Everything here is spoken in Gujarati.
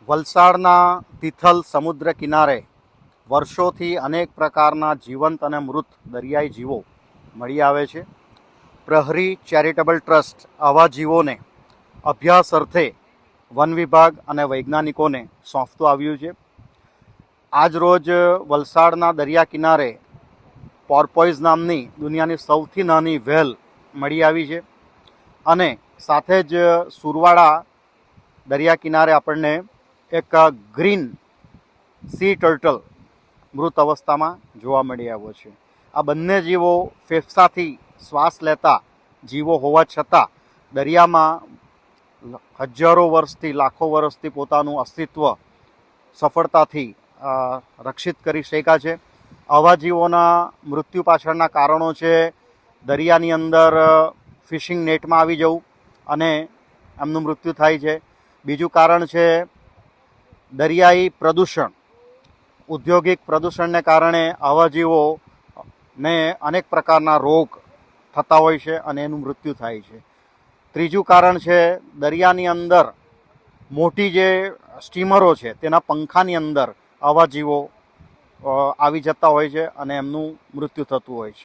વલસાડના તિથલ સમુદ્ર કિનારે વર્ષોથી અનેક પ્રકારના જીવંત અને મૃત દરિયાઈ જીવો મળી આવે છે. પ્રહરી ચેરિટેબલ ટ્રસ્ટ આવા જીવોને અભ્યાસ અર્થે વન વિભાગ અને વૈજ્ઞાનિકોને સોંપતું આવ્યું છે. આજરોજ વલસાડના દરિયા કિનારે પોર્પોઇઝ નામની દુનિયાની સૌથી નાની વ્હેલ મળી આવી છે અને સાથે જ સુરવાડા દરિયા કિનારે આપણને એક ગ્રીન સી ટર્ટલ મૃત અવસ્થામાં જોવા મળી આવ્યો છે. આ બંને જીવો ફેફસાથી શ્વાસ લેતા જીવો હોવા છતાં દરિયામાં હજારો વર્ષથી લાખો વર્ષથી પોતાનું અસ્તિત્વ સફળતાથી રક્ષિત કરી શક્યા છે. આવા જીવોના મૃત્યુ પાછળના કારણો છે દરિયાની અંદર ફિશિંગ નેટમાં આવી જવું અને એમનું મૃત્યુ થાય છે. બીજું કારણ છે દરિયાઈ પ્રદૂષણ. ઔદ્યોગિક પ્રદૂષણને કારણે આવા જીવોને અનેક પ્રકારના રોગ થતા હોય છે અને એનું મૃત્યુ થાય છે. ત્રીજું કારણ છે દરિયાની અંદર મોટી જે સ્ટીમરો છે તેના પંખાની અંદર આવા જીવો આવી જતા હોય છે અને એમનું મૃત્યુ થતું હોય છે.